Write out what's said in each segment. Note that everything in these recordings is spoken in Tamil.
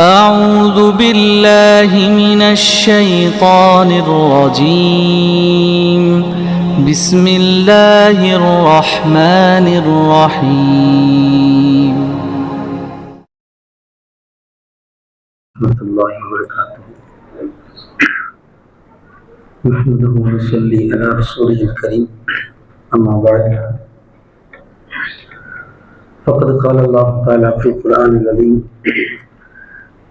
أعوذ بالله من الشيطان الرجيم بسم الله الرحمن الرحيم ورحمة الله وبركاته. نحمده ونصلي على رسوله الكريم. أما بعد، فقد قال الله تعالى في القرآن العظيم: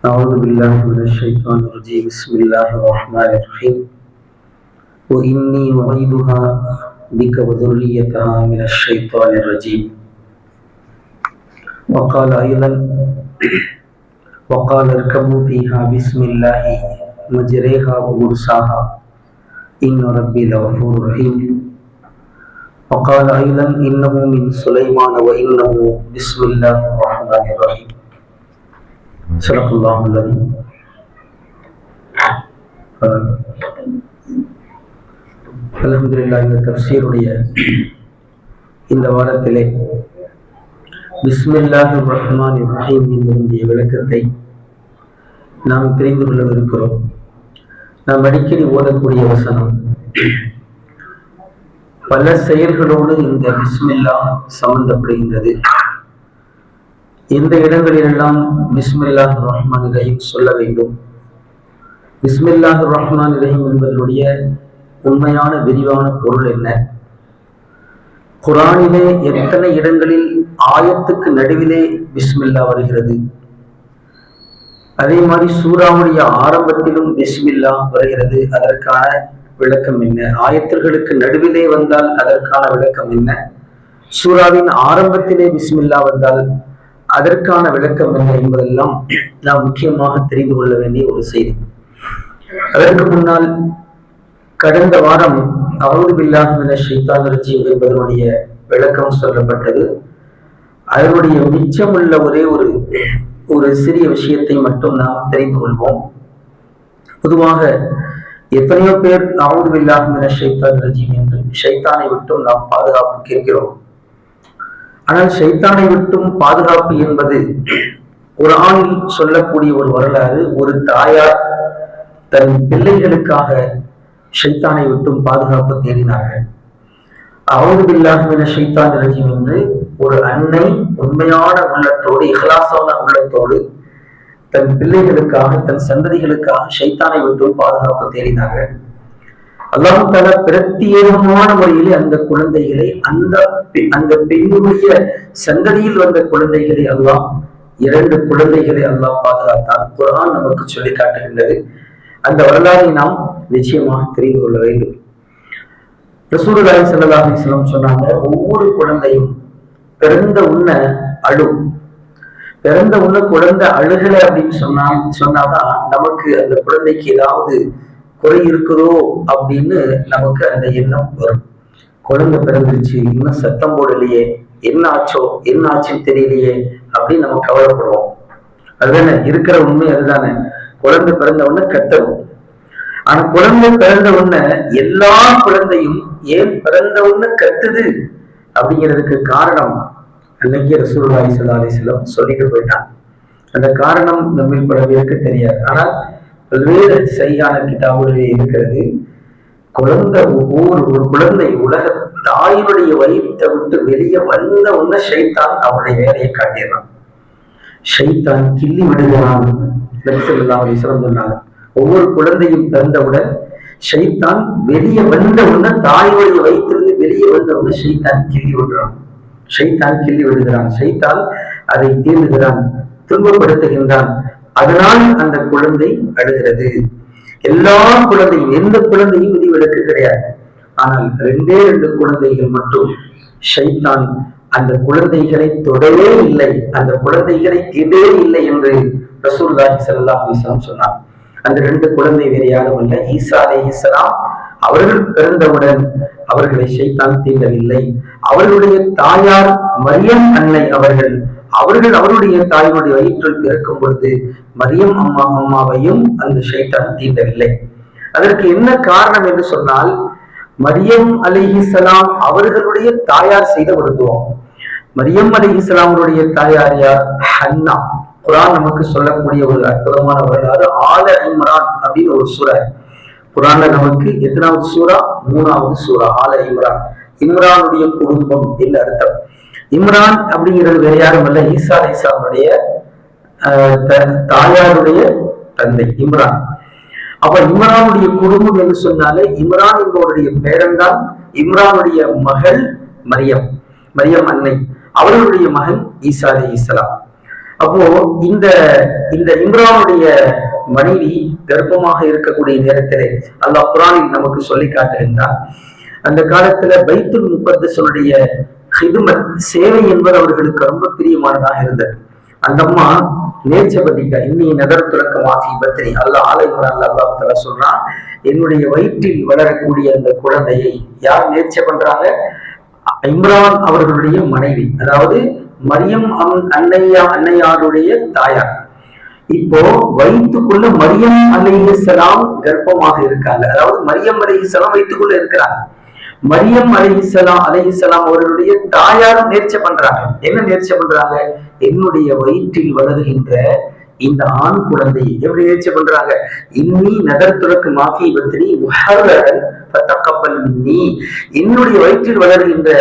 أعوذ بالله من الشيطان الرجيم. بسم الله الرحمن الرحيم. وإني أعيذها بك وذريتها من الشيطان الرجيم. وقال اركبوا فيها بسم الله مجريها ومرساها إن ربي لغفور رحيم. وقال أيضا إنه من سليمان وإنه بسم الله الرحمن الرحيم. صدق الله العظيم. அல்ஹம்துலில்லாஹ். இந்த தஃப்சீருடைய இந்த வாரத்திலே பிஸ்மில்லாஹிர் ரஹ்மானிர் ரஹீம் என்னுடைய விளக்கத்தை நாம் தெரிந்து கொள்ளவிருக்கிறோம். நாம் அடிக்கடி ஓதக்கூடிய வசனம். பல செயல்களோடு இந்த பிஸ்மில்லா சம்பந்தப்படுகின்றது. எந்த இடங்களிலெல்லாம் பிஸ்மில்லாஹிர் ரஹ்மானிர் ரஹீம் சொல்ல வேண்டும், பிஸ்மில்லாஹிர் ரஹ்மானிர் ரஹீம் என்பதனுடைய உண்மையான விரிவான பொருள் என்ன, குர்ஆனிலே எத்தனை இடங்களில் ஆயத்துக்கு நடுவிலே பிஸ்மில்லா வருகிறது, அதே மாதிரி சூராவுடைய ஆரம்பத்திலும் பிஸ்மில்லா வருகிறது, அதற்கான விளக்கம் என்ன, ஆயத்துகளுக்கு நடுவிலே வந்தால் அதற்கான விளக்கம் என்ன, சூராவின் ஆரம்பத்திலே பிஸ்மில்லா வந்தால் அதற்கான விளக்கம் என்ன என்பதெல்லாம் நாம் முக்கியமாக தெரிந்து கொள்ள வேண்டிய ஒரு செய்தி. அதற்கு முன்னால் கடந்த வாரம் அஊது பில்லாஹி மினஷ் ஷைத்தானிர் ரஜீம் என்பதனுடைய விளக்கம் சொல்லப்பட்டது. அதனுடைய மிச்சமுள்ள ஒரே ஒரு சிறிய விஷயத்தை மட்டும் நாம் தெரிந்து கொள்வோம். பொதுவாக எத்தனையோ பேர் அஊது பில்லாஹி மினஷ் ஷைத்தானிர் ரஜீம் என்று ஷைத்தானை விட்டும் நாம் பாதுகாப்பு கேட்கிறோம். ஆனால் ஷைத்தானை விட்டும் பாதுகாப்பு என்பது குர்ஆனில் சொல்லக்கூடிய ஒரு வரலாறு. ஒரு தாயார் தன் பிள்ளைகளுக்காக ஷைத்தானை விட்டும் பாதுகாப்பு தேடினார்கள். அஊது பில்லாஹி மினஷ் ஷைத்தானிர் ரஜீம் என்று ஒரு அன்னை உண்மையான உள்ளத்தோடு, இஹ்லாஸான உள்ளத்தோடு தன் பிள்ளைகளுக்காக, தன் சந்ததிகளுக்காக ஷைத்தானை விட்டும் பாதுகாப்பு தேடினார்கள். அல்லாஹ் தஆலா பிரத்யேகமான முறையிலே அந்த குழந்தைகளை, அந்த பெண்ணுடைய சந்ததியில் வந்த குழந்தைகளை அல்லாஹ், 2 குழந்தைகளை அல்லாஹ் பாதுகாத்தான். குர்ஆன் நமக்கு சொல்லி காட்டுகின்றது. அந்த வரலாறை நாம் நிச்சயமாக தெரிந்து கொள்ள வேண்டும். ரசூலுல்லாஹி ஸல்லல்லாஹு அலைஹி வஸல்லம் சொன்னாங்க, ஒவ்வொரு குழந்தையும் பிறந்த உடன அழும். பிறந்த உடனே குழந்தை அழுகலை அப்படின்னு சொன்னாதான் நமக்கு அந்த குழந்தைக்கு ஏதாவது குறை இருக்குதோ அப்படின்னு நமக்கு அந்த எண்ணம் வரும். குழந்தை பிறந்துருச்சு, இன்னும் சத்தம் போடலையே, என்ன ஆச்சுன்னு தெரியலையே அப்படின்னு நம்ம கவலைப்படுவோம். அதுதானே இருக்கிற உண்மை. அதுதானே, குழந்தை பிறந்த உடனே கத்தவும். ஆனா குழந்தை பிறந்த உடனே எல்லா குழந்தையும் ஏன் பிறந்த உடனே கத்துது அப்படிங்கிறதுக்கு காரணம் அன்னைக்கு ரசூலுல்லாஹி ஸல்லல்லாஹு அலைஹி வஸல்லம் சொல்லிட்டு போயிட்டான். அந்த காரணம் நம்மில் பல பேருக்கு தெரியாது. ஆனால் பல்வேறு சரியான கிதாபுகளிலே இருக்கிறது. ஒரு குழந்தை உலக தாயினுடைய வயிற்றை விட்டு வெளியே வந்த உடனே ஷைத்தான் அவனுடைய வேலையை காட்டிடுறான். ஷைத்தான் கிள்ளி விடுகிறான். நபி ஸல்லல்லாஹு அலைஹி வஸல்லம் சொன்னாங்க, ஒவ்வொரு குழந்தையும் பிறந்தவுடன் ஷைத்தான் வெளியே வந்த உடனே, தாயுடைய வயிற்றிலிருந்து வெளியே வந்த உடனே ஷைத்தான் கிள்ளி விடுகிறான். ஷைத்தான் அதை தீண்டுகிறான், துன்பப்படுத்துகின்றான். அதனால் அந்த குழந்தை அழுகிறது. எல்லா குழந்தையும், எந்த குழந்தையும் விதிவிலக்கு கிடையாது. ஆனால் 2 குழந்தைகள் மட்டும் ஷைத்தான் அந்த குழந்தைகளை தொடவே இல்லை, அந்த குழந்தைகளை தீண்டவே இல்லை என்று ரசூலுல்லாஹி ஸல்லல்லாஹு அலைஹி வஸல்லம் சொன்னார். அந்த 2 குழந்தை வேறு யாரும் அல்ல, ஈசா அலைஹிஸ்ஸலாம். அவர்கள் பிறந்தவுடன் அவர்களை ஷைத்தான் தீண்டவில்லை. அவர்களுடைய தாயார் மரியம் அன்னை அவர்கள் அவருடைய தாயினுடைய வயிற்றில் பிறக்கும் பொழுது மரியம் அம்மாவையும் அந்த ஷைத்தான் தீண்டவில்லை. அதற்கு என்ன காரணம் என்று சொன்னால், மரியம் அலைஹிஸ்ஸலாம் அவர்களுடைய தாயார் செய்த ஒரு துவா. மரியம் அலைஹிஸ்ஸலாமுடைய தாயார் யார்? ஹன்னா. குர்ஆன் நமக்கு சொல்லக்கூடிய ஒரு அற்புதமான வரலாறு. ஆல இம்ரான் அப்படின்னு ஒரு சூரா குர்ஆன்ல நமக்கு எத்தனாவது சூரா? 3வது சூரா ஆல இம்ரான். இம்ரானுடைய குடும்பம் என்று அர்த்தம். இம்ரான் அப்படிங்கிறது வேற யாரும் அல்ல, ஈசா அலைஹிஸ்ஸலாமுடைய தாயாருடைய தந்தை இம்ரான். அப்ப இம்ரானுடைய குடும்பம் என்று சொன்னாலே இம்ரான் என்பவருடைய பேரன்தான் இம்ரானுடைய மகள் மரியம், மரியம் அன்னை. அவர்களுடைய மகன் ஈசா அலைஹிஸ்ஸலாம். அப்போ இந்த இந்த இம்ரானுடைய மனைவி கர்ப்பமாக இருக்கக்கூடிய நேரத்திலே அல்லாஹ் குர்ஆனில் நமக்கு சொல்லி காட்டுகின்றான். அந்த காலத்துல பைத்துல் முகத்தஸுடைய ஹிதுமத் சேவை என்பது அவர்களுக்கு ரொம்ப பிரியமானதாக இருந்தது. அந்த அம்மா நேர்ச்சபதிக்க இன்னி நகர் துறக்கமாகி பத்தினி அல்லாஹ் ஆலை குர்ஆன்ல அல்லாஹ் தஆலா சொல்றான், என்னுடைய வயிற்றில் வளரக்கூடிய அந்த குழந்தையை யார் நேர்ச்சை பண்றாங்க? இம்ரான் அவர்களுடைய மனைவி, அதாவது மரியம் அன்னையாருடைய தாயார். இப்போ வயிற்றுக்குள்ள மரியம் அலைஹிஸ்ஸலாம் கர்ப்பமாக இருக்காங்க. அதாவது மரியம் அலைஹிஸ்ஸலாம் வயிற்றுக்குள்ள இருக்கிறாங்க. மரியம் அலைஹிஸ்ஸலாம் அவர்களுடைய தாயார் நேர்ச்சை பண்றாங்க. என்ன நேர்ச்சை பண்றாங்க? என்னுடைய வயிற்றில் வளருகின்ற இந்த ஆண் குழந்தை எப்படி நேர்ச்சை பண்றாங்க? இன்னி நகர்த்துறக்கு மாஃபி பத்தினி முஹர்ரரன் ஃபதகப்பல் மின்னி, என்னுடைய வயிற்றில் வளருகின்ற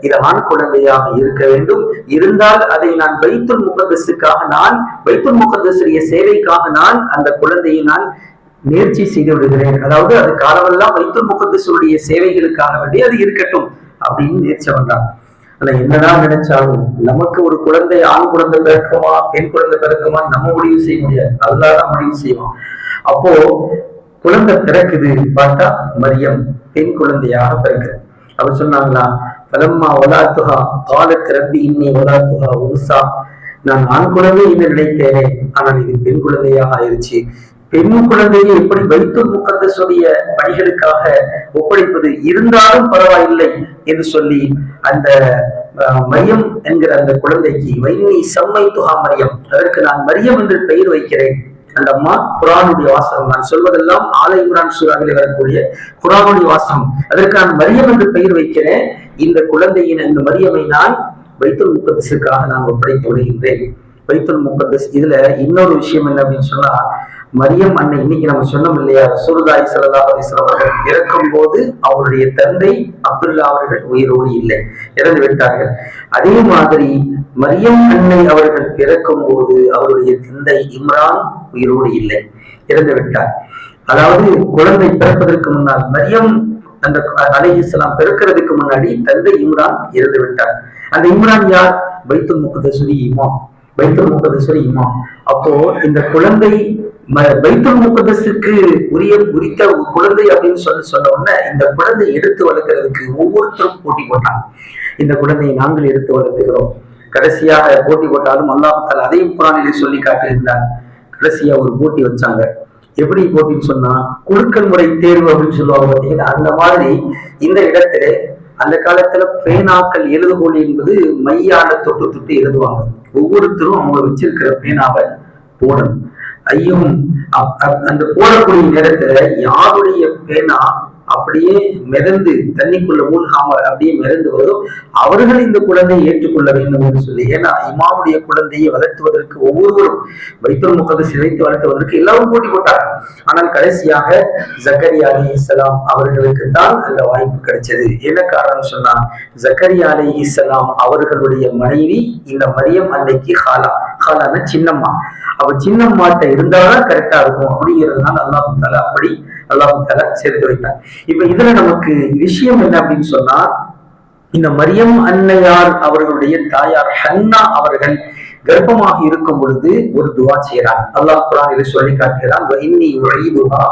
இது ஆண் குழந்தையாக இருக்க வேண்டும். இருந்தால் அதை நான் பைத்துல் முகத்தஸுக்காக, நான் பைத்துல் முகத்தஸுடைய சேவைக்காக நான் அந்த குழந்தையை நான் நேர்ச்சி செய்து விடுகிறேன். அதாவது அது காலமெல்லாம் பைத்துல் முகத்தஸுடைய சேவைகளுக்காக வேண்டி அது இருக்கட்டும் அப்படின்னு நேர்ச்சி பண்றாங்க. ஆனா என்னதான் நினைச்சாலும் நமக்கு ஒரு குழந்தை ஆண் குழந்தை பிறக்குமா பெண் குழந்தை பிறக்குமா நம்ம முடிவு செய்ய முடியாது, அல்லாஹ் தான் முடிவு செய்வோம். அப்போ குழந்தை பிறக்குது, பார்த்தா மரியம் பெண் குழந்தையாக பிறக்குது. அவர் சொன்னாங்களா, பலம்மா வலாத்துஹா காலத் ரப்பி இன்னி வலாத்துஹா உன்சா, நான் ஆண் குழந்தை என்று நினைத்தேனே, ஆனால் இது பெண் குழந்தையாக ஆயிருச்சு. பெண் குழந்தையை எப்படி பைத்துல் முகத்தஸுடைய பணிகளுக்காக ஒப்படைப்பது? இருந்தாலும் பரவாயில்லை என்று சொல்லி அந்த மரியம் என்கிற அந்த குழந்தைக்கு வைனி சம்மைத்துஹா மரியம், அதற்கு நான் மரியம் என்று பெயர் வைக்கிறேன். அந்த அம்மா குர்ஆனுடைய வாசகம், நான் சொல்வதெல்லாம் ஆல இம்ரான் சூராவிலே வரக்கூடிய குர்ஆனுடைய வாசகம். அதற்கு நான் மரியம் என்று பெயர் வைக்கிறேன். இந்த குழந்தையின் இந்த மரியமை நான் பைத்துல் முகத்தஸுக்காக நான் ஒப்படைத்து விடுகின்றேன். பைத்துல் முகத்தஸ். இதுல இன்னொரு விஷயம் என்ன அப்படின்னு சொன்னா, மரியம் அன்னை இன்னைக்கு நம்ம சொன்னோம் இல்லையா, ரசூலுல்லாஹி ஸல்லல்லாஹு அலைஹி வஸல்லம் அவர்கள் இறக்கும் போது அவருடைய தந்தை அப்துல்லா அவர்கள் உயிரோடு இல்லை, இறந்து விட்டார்கள். அதே மாதிரி மரியம் அன்னை அவர்கள் பிறக்கும் போது அவருடைய தந்தை இம்ரான் உயிரோடு இல்லை, இறந்து விட்டார். அதாவது குழந்தை பிறப்பதற்கு முன்னால் மரியம் அந்த அலைஹிஸ்ஸலாம் பிறக்கிறதுக்கு முன்னாடி தந்தை இம்ரான் இறந்து விட்டார். அந்த இம்ரான் யார்? பைத்துல் முகத்தஸுடைய இமாம், பைத்துல் முகத்தஸுடைய இமாம். அப்போ இந்த குழந்தை பைத்துல் முகத்தஸுக்கு உரித்த குழந்தை அப்படின்னு சொன்ன உடனே இந்த குழந்தை எடுத்து வளர்க்கறதுக்கு ஒவ்வொருத்தரும் போட்டி போட்டாங்க. இந்த குழந்தையை நாங்கள் எடுத்து வளர்த்துக்கிறோம். கடைசியாக போட்டி போட்டாலும் அல்லாஹ் தஆலா அதையும் குர்ஆனிலே சொல்லி காட்டியிருந்தார். கடைசியா ஒரு போட்டி வச்சாங்க. எப்படி போட்டின்னு சொன்னா, குலுக்கல் முறை தேர்வு அப்படின்னு சொல்லுவாங்க பார்த்தீங்கன்னா, அந்த மாதிரி இந்த இடத்துல அந்த காலத்துல பேனாக்கள் எழுதுகோல் என்பது மையால தொட்டு தொட்டு எழுதுவாங்க. ஒவ்வொருத்தரும் அவங்க வச்சிருக்கிற பேனாவை போடணும். ஐயும் அந்த போடக்கூடிய நேரத்துல யாருடைய பேனா அப்படியே மிதந்து தண்ணிக்குள்ள மூழ்காம அப்படியே மிதந்து வருதோ அவர்கள் இந்த குழந்தையை ஏற்றுக்கொள்ள வேண்டும் என்று சொல்லி. ஏன்னா இமாமுடைய குழந்தையை வளர்த்துவதற்கு ஒவ்வொருவரும் பைத்துல் முகத்தஸ் வைத்து வளர்த்துவதற்கு எல்லாரும் போட்டி போட்டாங்க. ஆனால் கடைசியாக ஜக்கரியா அலைஹிஸ்ஸலாம் அவர்களுக்கு தான் அந்த வாய்ப்பு கிடைச்சது. என்ன காரணம் சொன்னா, ஜக்கரியா அலைஹிஸ்ஸலாம் அவர்களுடைய மனைவி இந்த மரியம் அன்னைக்கு ஹாலான சின்னம்மா. அவ சின்னம்மாட்ட இருந்தாதான் கரெக்டா இருக்கும் அப்படிங்கிறதுனால அல்லாஹ் தஆலா அப்படி அல்லாஹ் தஆலா சேர்த்து வைத்தார். இப்ப இதுல நமக்கு விஷயம் என்ன அப்படின்னு சொன்னா, இந்த மரியம் அன்னையார் அவர்களுடைய தாயார் ஹன்னா அவர்கள் கர்ப்பமாக இருக்கும் பொழுது ஒரு துவா செய்யறாங்க. அல்லாஹ் குர்ஆனிலே சொல்லி காட்டுகிறான், வ இன்னி உஈதுஹா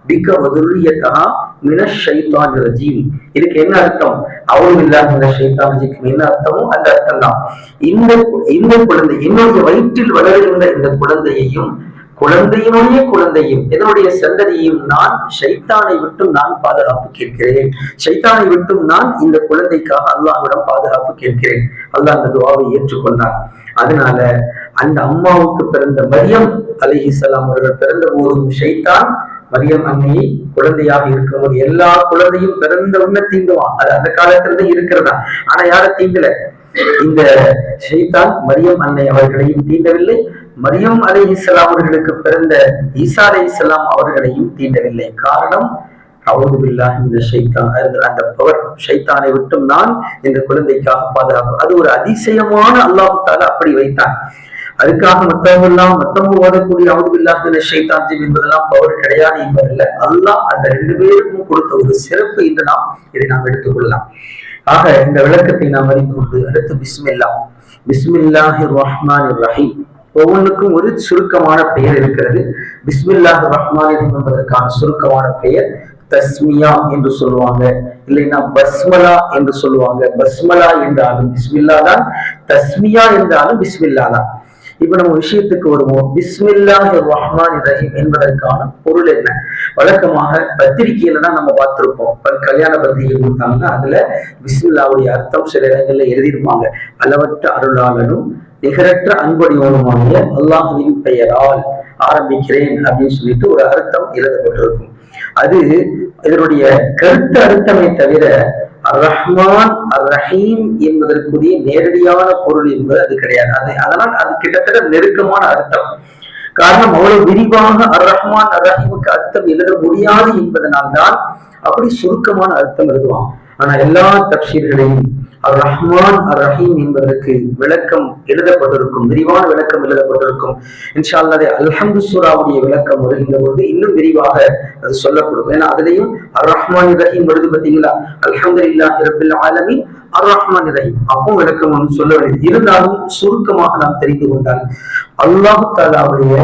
பிக வ துர்ரியதஹா மினஷ் ஷைத்தானிர் ரஜீம். இதுக்கு என்ன அர்த்தம்? அவுது பில்லாஹி மினஷ் ஷைத்தானிர் ரஜீம் என்ன அர்த்தமோ அந்த அர்த்தம் தான். இந்த குழந்தை என்னுடைய வயிற்றில் வளருகின்ற இந்த குழந்தையையும் குழந்தையினுடைய குழந்தையும் என்னுடைய சந்ததியையும் நான் ஷைத்தானை விட்டும் நான் பாதுகாப்பு கேட்கிறேன். ஷைத்தானை விட்டும் நான் இந்த குழந்தைக்காக அல்லாஹ்விடம் பாதுகாப்பு கேட்கிறேன். அல்லாஹ் அந்த துஆவை ஏற்றுக்கொண்டார். அதனால அந்த அம்மாவுக்கு பிறந்த மரியம் அலைஹிஸ்ஸலாம் அவர்கள் பிறந்த போதும் ஷைத்தான் மரியம் அன்னையை குழந்தையாக இருக்கும்போது எல்லா குழந்தையும் பிறந்த உடனே தீண்டுவான். அது அந்த காலத்திலிருந்து இருக்கிறதா. ஆனா யாரை தீண்டல? இந்த ஷைத்தான் மரியம் அன்னை அவர்களையும் தீண்டவில்லை, மரியம் அலைஹிஸ்ஸலாம் அவர்களுக்கு பிறந்த ஈசா அலைஹிஸ்ஸலாம் அவர்களையும் தீண்டவில்லை. காரணம், அஊது பில்லாஹி மினஷ் ஷைத்தான், அந்த பவர் ஷைத்தானை விட்டும் நான் இந்த குழந்தைக்காக பாதுகாப்பு. அது ஒரு அதிசயமான அல்லாஹ் தஆலா அப்படி வைத்தான். அதுக்காக மத்தவங்க ஓதக்கூடிய அஊது பில்லாஹி மினஷ் ஷைத்தான் என்பதெல்லாம் பவர் கிடையாது என்பதல்ல. அல்லாஹ் அந்த 2 பேருக்கும் கொடுத்த ஒரு சிறப்பு என்று இதை நாம் எடுத்துக்கொள்ளலாம். ஆக இந்த விளக்கத்தை நாம் அறிந்து கொண்டு அடுத்து பிஸ்மில்லாஹிர் ரஹ்மானிர் ரஹீம். ஒவ்வொன்றுக்கும் ஒரு சுருக்கமான பெயர் இருக்கிறது. பிஸ்மில்லாஹிர் ரஹ்மானிர் ரஹீம் என்பதற்கான சுருக்கமான பெயர் தஸ்மியா என்று சொல்லுவாங்க, இல்லைன்னா பஸ்மலா என்று சொல்லுவாங்க. பஸ்மலா என்றாலும் பிஸ்மில்லா தான், தஸ்மியா என்றாலும் பிஸ்மில்லா தான். இப்ப நம்ம விஷயத்துக்கு வருவோம். பிஸ்மில்லாஹிர் ரஹ்மானிர் ரஹீம் என்பதற்கான பொருள் என்ன? வழக்கமாக பத்திரிகையில தான் நம்ம பார்த்திருப்போம். கல்யாண பத்திரிகை கொடுத்தாங்கன்னா அதுல பிஸ்மில்லாவுடைய அர்த்தம் சில இடங்கள்ல எழுதியிருப்பாங்க. அளவற்ற அருளாளனும் நிகரற்ற அன்புடையவனுமாகிய அல்லாஹ்வின் பெயரால் ஆரம்பிக்கிறேன் அப்படின்னு சொல்லிட்டு ஒரு அர்த்தம் எழுதப்பட்டிருக்கும். அது இதனுடைய கருத்து அர்த்தமே தவிர ரஹ்மான் ரஹீம் என்பதற்குரிய நேரடியான பொருள் என்பது அது கிடையாது. அதனால் அது கிட்டத்தட்ட நெருக்கமான அர்த்தம். காரணம், அவ்வளவு விரிவாக ரஹ்மான் ரஹீமுக்கு அர்த்தம் எழுத முடியாது என்பதனால்தான் அப்படி சுருக்கமான அர்த்தம் எழுதுவான். ஆனா எல்லா தப்சீர்களையும் ரஹ்மான் ரஹீம் என்பதற்கு விளக்கம் எழுதப்பட்டிருக்கும், விரிவான விளக்கம் எழுதப்பட்டிருக்கும். இன்ஷா அல்லாஹ் அல்ஹம்து சூராவுடைய விளக்கம் வருகின்ற பொழுது இன்னும் விரிவாக அது சொல்லப்படும். ஏன்னா அதுலயும் ரஹ்மான் ரஹீம் வருது பார்த்தீங்களா, அல்ஹம்துலில்லாஹி ரப்பில் ஆலமீன் ரஹ்மான் ரஹீம், அப்போ விளக்கம் சொல்ல வேண்டியது. இருந்தாலும் சுருக்கமாக நாம் தெரிந்து கொண்டால் அல்லாஹ் தஆலாவுடைய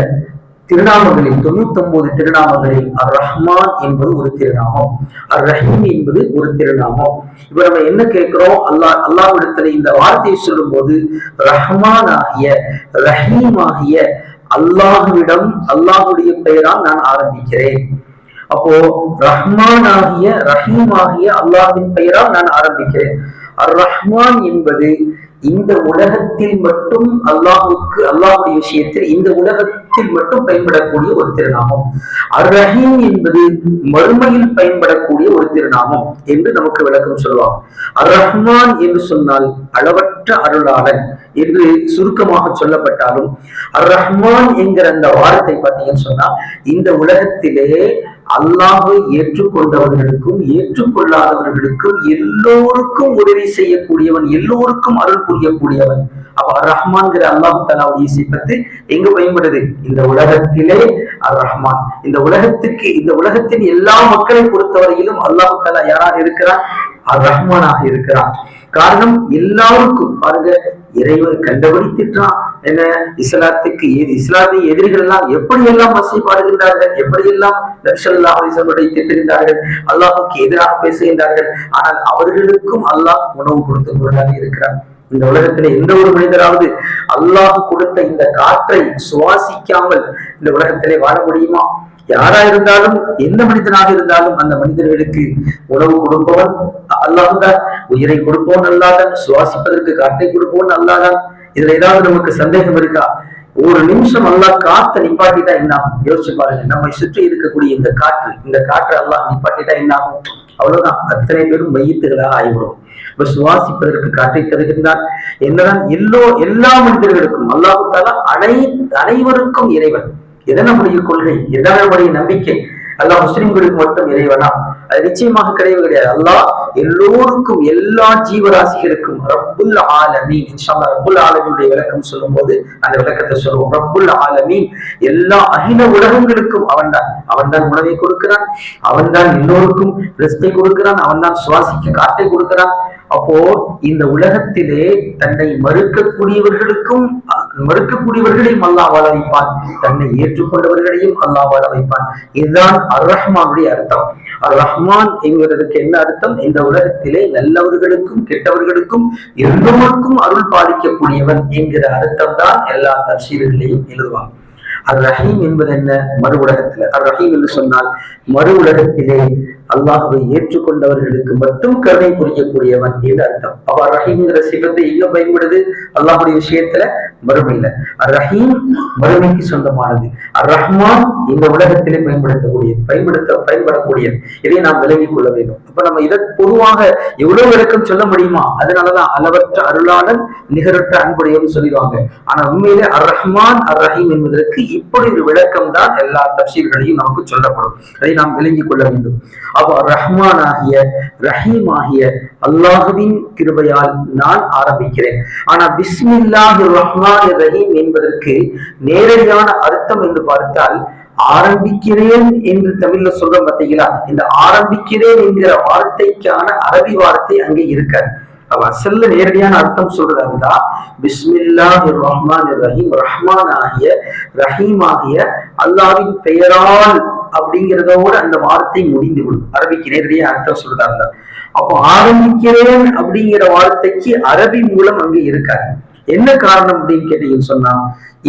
திருநாமங்களில் 99 திருநாமங்களில் ரஹ்மான் என்பது ஒரு திருநாமம், ரஹீம் என்பது ஒரு திருநாமம். இப்ப நம்ம என்ன கேட்கிறோம், அல்லாஹ்விடத்துல இந்த வார்த்தையை சொல்லும் போது ரஹ்மான் ஆகிய ரஹீம் ஆகிய அல்லாஹ்விடம் அல்லாஹ்வுடைய பெயரால் நான் ஆரம்பிக்கிறேன். அப்போ ரஹ்மான் ஆகிய ரஹீம் ஆகிய அல்லாஹ்வின் பெயரால் நான் ஆரம்பிக்கிறேன். ரஹ்மான் என்பது இந்த உலகத்தில் மட்டும் அல்லாஹ்வுடைய விஷயத்தில் இந்த உலகத்தில் மட்டும் பயன்படக்கூடிய ஒரு திருநாமம். ரஹீம் என்பது மறுமையில் பயன்படக்கூடிய ஒரு திருநாமம் என்று நமக்கு விளக்கம் சொல்லுவாங்க. ரஹ்மான் என்று சொன்னால் அளவற்ற அருளாளன் என்று சுருக்கமாக சொல்லப்பட்டாலும் ரஹ்மான் என்கிற அந்த வார்த்தை பார்த்தீங்கன்னு சொன்னா இந்த உலகத்திலே அல்லாஹ்வை ஏற்றுக்கொண்டவர்களுக்கும் ஏற்றுக்கொள்ளாதவர்களுக்கும் எல்லோருக்கும் உதவி செய்யக்கூடியவன், எல்லோருக்கும் அருள் புரியக்கூடியவன். அப்ப ரஹ்மான்கிற அல்லாஹ் தஆலாவுடைய சிஃபத்து எங்க பயன்படுது? இந்த உலகத்திலே ரஹ்மான். இந்த உலகத்தின் எல்லா மக்களை பொறுத்தவரையிலும் அல்லாஹ் தஆலா யாராக இருக்கிறான்? ரஹ்மானாக இருக்கிறான். காரணம், எல்லாருக்கும் பாருங்க, இறைவன் கண்டபடி திட்டான். என்ன, இஸ்லாமிய எதிரிகள் எல்லாம் எப்படி எல்லாம் வசைப்பாடுகின்றார்கள், எப்படியெல்லாம் நபி ஸல்லல்லாஹு அலைஹி வஸல்லம் திட்டுகின்றார்கள், அல்லாஹ்வுக்கு எதிராக பேசுகின்றார்கள். ஆனால் அவர்களுக்கும் அல்லாஹ் உணவு கொடுத்து கொண்டாக இருக்கிறார். இந்த உலகத்துல எந்த ஒரு மனிதராவது அல்லாஹ் கொடுத்த இந்த காற்றை சுவாசிக்காமல் இந்த உலகத்திலே வாழ முடியுமா? யாரா இருந்தாலும், எந்த மனிதனாக இருந்தாலும் அந்த மனிதர்களுக்கு உணவு கொடுப்பவன் அல்லாஹ்தான், உயிரை கொடுப்பவன் அல்லாஹ்தான், சுவாசிப்பதற்கு காற்றை கொடுப்பவன் அல்லாஹ்தான். இதுல ஏதாவது நமக்கு சந்தேகம் இருக்கா? ஒரு நிமிஷம் அல்லாஹ் காற்றை நிப்பாட்டிட்டா என்ன? யோசிச்சு பாருங்க. நம்மை சுற்றி இருக்கக்கூடிய இந்த காற்று அல்லாஹ் நிப்பாட்டிட்டா என்ன ஆகும்? அவ்வளவுதான், அத்தனை பேரும் மையத்துகளாக ஆகிவிடும். இப்ப சுவாசிப்பதற்கு காற்றை தருகின்றான். என்னதான் எல்லா மனிதர்களுக்கும் அல்லாஹ் தஆலா அனைவருக்கும் இறைவன். எதன் நம்முடைய கொள்கை, எதன் நம்முடைய நம்பிக்கை? அல்லாஹ் முஸ்லிம்களுக்கு மட்டும் இறைவனா? அது நிச்சயமாக கிடையவே கிடையாது. அல்லாஹ் எல்லோருக்கும், எல்லா ஜீவராசிகளுக்கும் ரப்புல் ஆலமீன். இன்ஷா அல்லாஹ் ரப்புல் ஆலமீனுடைய விளக்கம் சொல்லும் போது அந்த விளக்கத்தை சொல்லுவோம். ரப்புல் ஆலமீன், எல்லா அகில உலகங்களுக்கும் அவன்தான் உணவை கொடுக்கிறான், அவன்தான் எல்லோருக்கும் ரிஸ்கை கொடுக்கிறான், அவன்தான் சுவாசிக்க காற்றை கொடுக்கிறான். அப்போ இந்த உலகத்திலே தன்னை மறுக்கக்கூடியவர்களையும் அல்லாஹ் வாழ வைப்பான், தன்னை ஏற்றுக்கொண்டவர்களையும் அல்லாஹ் வாழ வைப்பான். இதுதான் ரஹ்மானுடைய அர்த்தம். ரஹ்மான் என்கிறதுக்கு என்ன அர்த்தம்? இந்த உலகத்திலே நல்லவர்களுக்கும் கெட்டவர்களுக்கும் எல்லோருக்கும் அருள் பாலிக்கக்கூடியவன் என்கிற அர்த்தம் தான் எல்லா தஃசீர்களையும் எழுதுவாங்க. ரஹீம் என்பது என்ன? மறு உலகத்துல. ரஹீம் என்று சொன்னால் மறு உலகத்திலே அல்லாஹ்வை ஏற்றுக்கொண்டவர்களுக்கு மட்டும் கருணை புரியக்கூடியவன் என்று அர்த்தம். அப்ப ரஹீம்ங்கிற சிவத்தை எங்க பயன்படுது? அல்லாஹ்வுடைய விஷயத்துல மறுமையில. அர் ரஹீம் மறுமைக்கு சொந்தமானது. அர் ரஹ்மான் இந்த உலகத்திலே பயன்படக்கூடிய இதை நாம் விளங்கிக் கொள்ள வேண்டும். அப்ப நம்ம இதை பொதுவாக எவ்வளவு விளக்கம் சொல்ல முடியுமா? அதனாலதான் அளவற்ற அருளாளன் நிகரற்ற அன்புடையன்னு சொல்லிடுவாங்க. ஆனா உண்மையிலே அர் ரஹ்மான் அர் ரஹீம் என்பதற்கு இப்படி ஒரு விளக்கம் தான் எல்லா தஃசீர்களையும் நமக்கு சொல்லப்படும். அதை நாம் விளங்கிக் கொள்ள வேண்டும். அப்போ ரஹ்மான் ஆகிய ரஹீம் ஆகிய அல்லாஹுவின் கிருபையால் நான் ஆரம்பிக்கிறேன். ஆனா பிஸ்மில்லாஹிர் ரஹ்மானிர் ரஹீம் என்பதற்கு நேரடியான அர்த்தம் என்று பார்த்தால், ஆரம்பிக்கிறேன் என்று தமிழ்ல சொல்றோம் பார்த்தீங்களா, இந்த ஆரம்பிக்கிறேன் என்கிற வார்த்தைக்கான அரபி வார்த்தை அங்கே இருக்காது. அசல்ல நேரடியான அர்த்தம் சொல்றதா இருந்தா பிஸ்மில்லாஹிர் ரஹ்மானிர் ரஹீம், ரஹ்மான் ஆகிய ரஹீம் ஆகிய அல்லாஹ்வின் பெயரால் அப்படிங்கிறதோட அந்த வார்த்தை முடிந்து விடும். அரபிக்கு நேரடியா அர்த்தம் சொல்றதா இருந்தா. அப்போ ஆரம்பிக்கிறேன் அப்படிங்கிற வார்த்தைக்கு அரபி மூலம் அங்க இருக்காது. என்ன காரணம் அப்படின்னு கேட்டீங்கன்னு சொன்னா,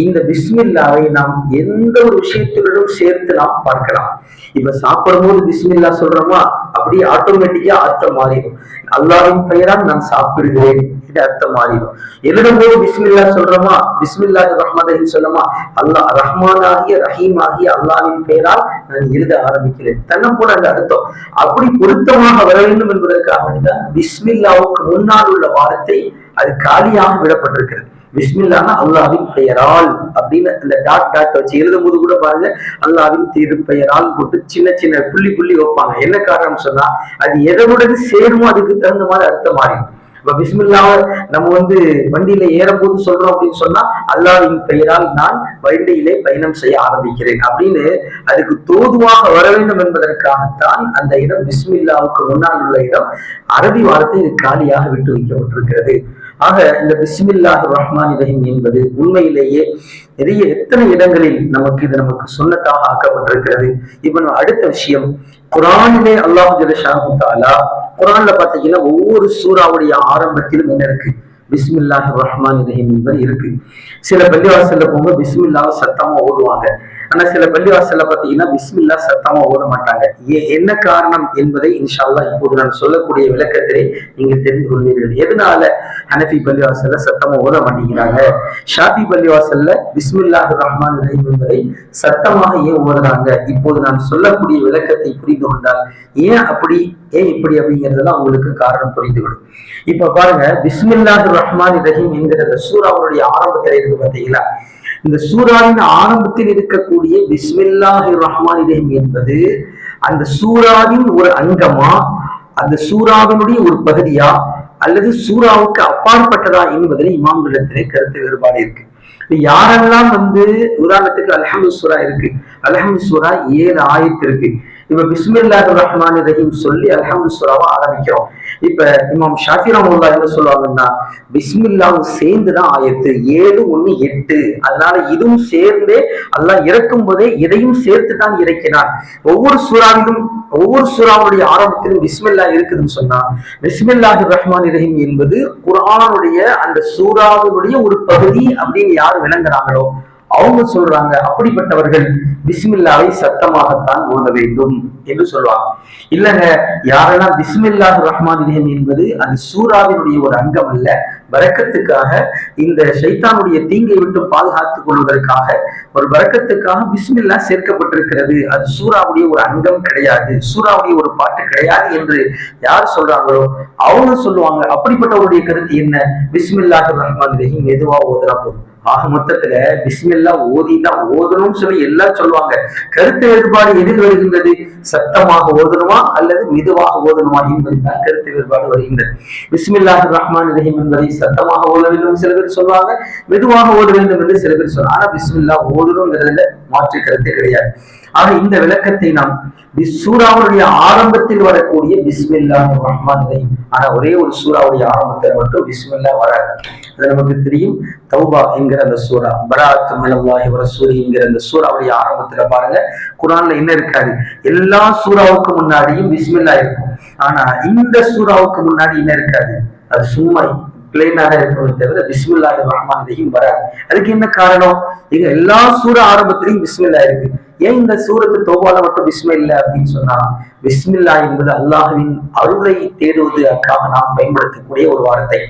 இந்த பிஸ்மில்லாவை நாம் எந்த ஒரு விஷயத்துடனும் சேர்த்து நாம் பார்க்கலாம். இப்ப சாப்பிடும் போது பிஸ்மில்லா சொல்றோமா, அப்படியே ஆட்டோமேட்டிக்கா அர்த்தம் மாறிடும். அல்லாஹ்வின் பெயரால் நான் சாப்பிடுகிறேன், இது அர்த்தம் மாறிடும். எழுதும் போது பிஸ்மில்லா சொல்றோமா, பிஸ்மில்லாஹிர் ரஹ்மானிர் ரஹீம் சொல்லமா, அல்லாஹ் ரஹ்மான் ஆகிய ரஹீம் ஆகிய அல்லாஹ்வின் பெயரால் நான் எழுத ஆரம்பிக்கிறேன். தன்னை போல அந்த அர்த்தம் அப்படி பொருத்தமாக வர வேண்டும் என்பதற்காக வேண்டிதான் பிஸ்மில்லாவுக்கு முன்னால் உள்ள வார்த்தை அது காலியாக விடப்பட்டிருக்கிறது. பிஸ்மில்லானா அல்லாஹ்வின் பெயரால் அப்படின்னு அந்த டாட் வச்சு எழுதும் போது கூட பாருங்க, அல்லாஹ்வின் திருப்பெயரால் போட்டு சின்ன சின்ன புள்ளி புள்ளி வைப்பாங்க. என்ன காரணம் சொன்னா, அது எதனுடன் சேருமோ அதுக்கு தகுந்த மாதிரி அர்த்தம் மாறிடும். இப்ப பிஸ்மில்லாவை நம்ம வண்டியில ஏறும் போது சொல்றோம் அப்படின்னு சொன்னா, அல்லாஹ்வின் பெயரால் நான் வண்டியிலே பயணம் செய்ய ஆரம்பிக்கிறேன் அப்படின்னு அதுக்கு தோதுவாக வர வேண்டும் என்பதற்காகத்தான் அந்த இடம் பிஸ்மில்லாவுக்கு முன்னால் உள்ள இடம் அரபி வார்த்தை இது காலியாக விட்டு வைக்கப்பட்டிருக்கிறது. ஆக இந்த பிஸ்மில்லாஹிர் ரஹ்மானிர் ரஹீம் என்பது உண்மையிலேயே நிறைய எத்தனை இடங்களில் நமக்கு சுன்னத்தாக ஆக்கப்பட்டிருக்கிறது. இப்ப அடுத்த விஷயம், குர்ஆனிலே அல்லாஹ் ஜல்லஷானஹு தஆலா குர்ஆன்ல பாத்தீங்கன்னா ஒவ்வொரு சூறாவுடைய ஆரம்பத்திலும் என்ன இருக்கு, பிஸ்மில்லாஹிர் ரஹ்மானிர் ரஹீம் என்பது இருக்கு. சில பள்ளிவாசல்ல போகும்போது பிஸ்மில்லாஹ் சத்தமா ஓதுவாங்க. ஆனா சில பள்ளிவாசல்ல பாத்தீங்கன்னா பிஸ்மில்லா சத்தமா ஓத மாட்டாங்க. என்ன காரணம் என்பதை இன்ஷா அல்லாஹ் இப்போது நான் சொல்லக்கூடிய விளக்கத்திலே நீங்க தெரிந்து கொள்வீர்கள். எதனால ஹனஃபி பள்ளிவாசல்ல சத்தமா ஓத மாட்டேங்கிறாங்க, ஷாஃபி பள்ளிவாசல்ல பிஸ்மில்லாஹிர் ரஹ்மானிர் ரஹீம் என்பதை சத்தமாக ஏன் ஓதுறாங்க, இப்போது நான் சொல்லக்கூடிய விளக்கத்தை புரிந்து கொண்டால் ஏன் இப்படி அப்படிங்கிறதெல்லாம் உங்களுக்கு காரணம் புரிந்துவிடும். இப்ப பாருங்க, பிஸ்மில்லாஹிர் ரஹ்மானிர் ரஹீம் என்கிற சூறாவுடைய ஆரம்பத்தில் இருக்கு பாத்தீங்களா, இந்த சூறாவின் ஆரம்பத்தில் இருக்கக்கூடிய பிஸ்மில்லாஹிர் ரஹ்மானிர் ரஹீம் என்பது அந்த சூறாவின் ஒரு அங்கமா, அந்த சூறாவினுடைய ஒரு பகுதியா, அல்லது சூறாவுக்கு அப்பாற்பட்டதா என்பதில் இமாம்களிடத்திலே கருத்து வேறுபாடு இருக்கு. யாரெல்லாம் உதாரணத்துக்கு அல்ஹம்து சூரா இருக்கு, அல்ஹம்து சூரா 7 ஆயத்து இருக்கு. இப்ப பிஸ்மில்லாஹிர் ரஹ்மானிர் ரஹீம் சொல்லி அல்ஹம்து சூராவை ஆரம்பிக்கிறோம். இப்ப இமாம் ஷாஃபி ரஹ்மத்துல்லாஹி என்ன சொல்லுவாங்கன்னா, பிஸ்மில்லாஹ் சேர்ந்துதான் ஆயத்து 7 1 8, அதனால இதுவும் சேர்ந்தே அல்லாஹ் இறக்கும் போதே இதையும் சேர்த்து தான் இறக்கினான். ஒவ்வொரு சூறாவுடைய ஆரம்பத்திலும் பிஸ்மில்லா இருக்குதுன்னு சொன்னா, பிஸ்மில்லாஹிர் ரஹ்மானிர் ரஹீம் என்பது குர்ஆனுடைய அந்த சூறாவுடைய ஒரு பகுதி அப்படின்னு யார் விளங்குறாங்களோ அவங்க சொல்றாங்க, அப்படிப்பட்டவர்கள் பிஸ்மில்லாவை சத்தமாகத்தான் ஓத வேண்டும் என்று சொல்லுவாங்க. இல்லங்க, யாரெல்லாம் பிஸ்மில்லாஹிர் ரஹ்மானிர் ரஹீம் என்பது அந்த சூறாவினுடைய ஒரு அங்கம் அல்ல, பரக்கத்துக்காக இந்த ஷைத்தானுடைய தீங்கை விட்டு பாதுகாத்துக் கொள்வதற்காக ஒரு பரக்கத்துக்காக பிஸ்மில்லா சேர்க்கப்பட்டிருக்கிறது, அது சூறாவுடைய ஒரு அங்கம் கிடையாது, சூறாவுடைய ஒரு பாட்டு கிடையாது என்று யார் சொல்றாங்களோ அவங்க சொல்லுவாங்க. அப்படிப்பட்டவருடைய கருத்து என்ன, பிஸ்மில்லாஹிர் ரஹ்மானிர் ரஹீம் மெதுவா ஓதுறா போதும். ஆக மொத்தத்துல பிஸ்மில்லா ஓதிதான் ஓதணும்னு சொல்லி எல்லாம் சொல்லுவாங்க. கருத்து வேறுபாடு எதில் வருகின்றது, சத்தமாக ஓதணுமா அல்லது மெதுவாக ஓதணுமா என்பதுதான் கருத்து வேறுபாடு வருகின்றது. பிஸ்மில்லாஹிர் ரஹ்மானிர் ரஹீம் என்பதை சத்தமாக ஓத வேண்டும் சில பேர் சொல்லுவாங்க, மெதுவாக ஓத வேண்டும் என்று சில பேர் சொல்லுவாங்க. ஆனா பிஸ்மில்லா ஓதணுங்கிறதுல மாற்று கருத்து கிடையாது. ஆக இந்த விளக்கத்தை நாம் சூறாவுடைய ஆரம்பத்தில் வரக்கூடிய பிஸ்மில்லாஹிர் ரஹ்மானிர் ரஹீம், ஆனா ஒரே ஒரு சூறாவுடைய ஆரம்பத்தில் மட்டும் பிஸ்மில்லா வராது. அது நமக்கு தெரியும். தௌபா என்கிற அந்த சூரா, பராஅத்து மினல்லாஹி வ ரசூலிஹி என்கிற அந்த சூறாவுடைய ஆரம்பத்துல பாருங்க, குர்ஆன்ல என்ன இருக்காது, எல்லா சூறாவுக்கு முன்னாடியும் பிஸ்மில்லா இருக்கும். ஆனா இந்த சூறாவுக்கு முன்னாடி என்ன இருக்காது, அது சும்மா பிளைனாக இருக்கணுமே தவிர பிஸ்மில்லாஹிர் ரஹ்மானிர் ரஹீம் வராது. அதுக்கு என்ன காரணம், இங்க எல்லா சூறா ஆரம்பத்திலையும் பிஸ்மில்லா இருக்கு. ஏன் இந்த சூரத்து தௌபால மட்டும் பிஸ்மில்லா அப்படின்னு சொன்னா, பிஸ்மில்லா என்பது அல்லாஹ்வின் அருளை தேடுவதற்காக நாம் பயன்படுத்தக்கூடிய ஒரு வார்த்தை.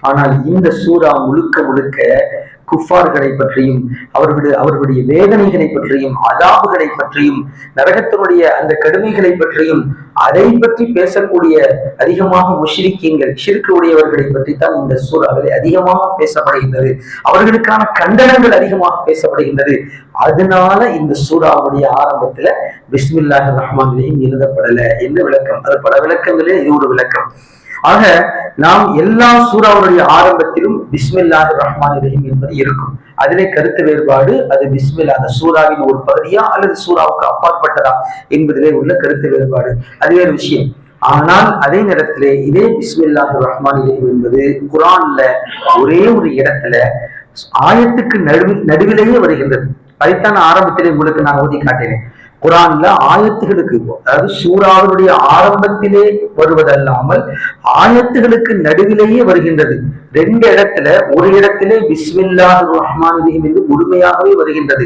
ஆனால் இந்த சூரா முழுக்க குஃபார்களை பற்றியும் அவர்களுடைய வேதனைகளை பற்றியும் அதாபுகளை பற்றியும் நரகத்தினுடைய அந்த கடுமைகளை பற்றியும் அதை பற்றி பேசக்கூடிய அதிகமாக முஷ்ரிக்கீன்கள் ஷிர்க் உடையவர்களை பற்றித்தான் இந்த சூறாவிலே அதிகமாக பேசப்படுகின்றது. அவர்களுக்கான கண்டனங்கள் அதிகமாக பேசப்படுகின்றது. அதனால இந்த சூறாவுடைய ஆரம்பத்துல பிஸ்மில்லாஹிர் ரஹ்மான் ரஹீம் எழுதப்படல என்று விளக்கம். அது பல விளக்கங்களே இது ஒரு விளக்கம். ஆக நாம் எல்லா சூறாவுடைய ஆரம்பத்திலும் பிஸ்மில்லாஹிர் ரஹ்மான் ரஹீம் என்பது இருக்கும். அதிலே கருத்து வேறுபாடு, அது பிஸ்மில்லா அந்த சூறாவின் ஒரு பகுதியா அல்லது சூறாவுக்கு அப்பாற்பட்டதா என்பதிலே உள்ள கருத்து வேறுபாடு, அது வேறு விஷயம். ஆனால் அதே நேரத்திலே இதே பிஸ்மில்லாஹிர் ரஹ்மான் ரஹீம் என்பது குர்ஆன்ல ஒரே ஒரு இடத்துல ஆயத்துக்கு நடுவிலேயே வருகின்றது. அதைத்தான் ஆரம்பத்திலே உங்களுக்கு நான் ஓதி காட்டினேன். குர்ஆன்ல ஆயத்துகளுக்கு, அதாவது சூறாவுடைய ஆரம்பத்திலே வருவதல்லாமல் ஆயத்துகளுக்கு நடுவிலேயே வருகின்றது. ரெண்டு இடத்துல, ஒரு இடத்திலே பிஸ்மில்லாஹிர் ரஹ்மான் ரஹீம் என்று முழுமையாகவே வருகின்றது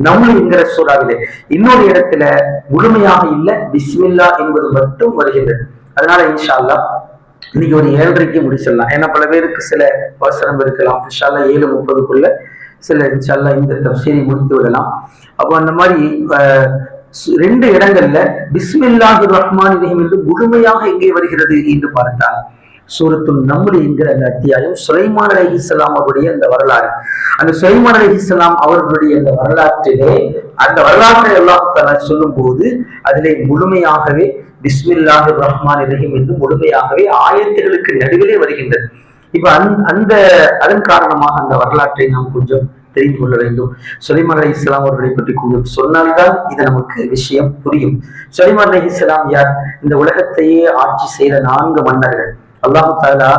நம்ல் என்கிற சூறாவிலே, இன்னொரு இடத்துல முழுமையாக இல்ல, பிஸ்மில்லா என்பது மட்டும் வருகின்றது. அதனால இன்ஷா அல்லாஹ் இன்னைக்கு ஒரு 7:30க்கு முடிச்சிடலாம். ஏன்னா பல பேருக்கு சில அவசரம் இருக்கலாம். இன்ஷா அல்லாஹ் 7:30க்குள்ள சில இன்ஷா அல்லாஹ் இந்த தஃப்சீரை முடித்து விடலாம். அப்போ அந்த மாதிரி ரெண்டு இடங்கள்ல பிஸ்மில்லாஹிர் ரஹ்மான் ரஹீம் என்று முழுமையாக எங்கே வருகிறது என்று பார்த்தால் சூரத்துல் நம்ல் என்கிற அந்த அத்தியாயம் சுலைமான் அலைஹிஸ்ஸலாம் அவருடைய அந்த வரலாறு. அந்த சுலைமான் அலைஹிஸ்ஸலாம் அவர்களுடைய அந்த வரலாற்றிலே, அந்த வரலாற்றை அல்லாஹ் தஆலா சொல்லும் போது அதிலே முழுமையாகவே பிஸ்மில்லாஹிர் ரஹ்மான் ரஹீம் என்று முழுமையாகவே ஆயத்துகளுக்கு நடுவிலே வருகின்றது. இப்ப அதன் காரணமாக அந்த வரலாற்றை நாம் கொஞ்சம் தெரிந்து கொள்ள வேண்டும். சுலைமான் அலைஹிஸ்ஸலாம் அவர்களை பற்றி கொஞ்சம் சொன்னால்தான் இது நமக்கு விஷயம் புரியும். சுலைமான் அலைஹிஸ்ஸலாம் யார்? இந்த உலகத்தையே ஆட்சி செய்த 4 மன்னர்கள். அல்லாஹு தஆலா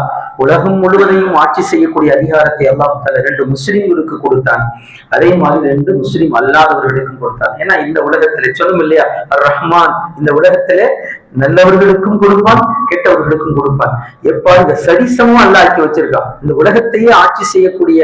உலகம் முழுவதையும் ஆட்சி செய்யக்கூடிய அதிகாரத்தை அல்லாஹு தஆலா 2 முஸ்லிம்களுக்கு கொடுத்தான். அதே மாதிரி 2 முஸ்லிம் அல்லாதவர்களுக்கும் கொடுத்தான். ஏன்னா இந்த உலகத்திலே சொல்லும் இல்லையா, ரஹ்மான் இந்த உலகத்திலே நல்லவர்களுக்கும் கொடுப்பான், கெட்டவர்களுக்கும் கொடுப்பான். எப்ப இந்த சரிசமும் அல்லாஹ் ஆக்கி வச்சிருக்கான். இந்த உலகத்தையே ஆட்சி செய்யக்கூடிய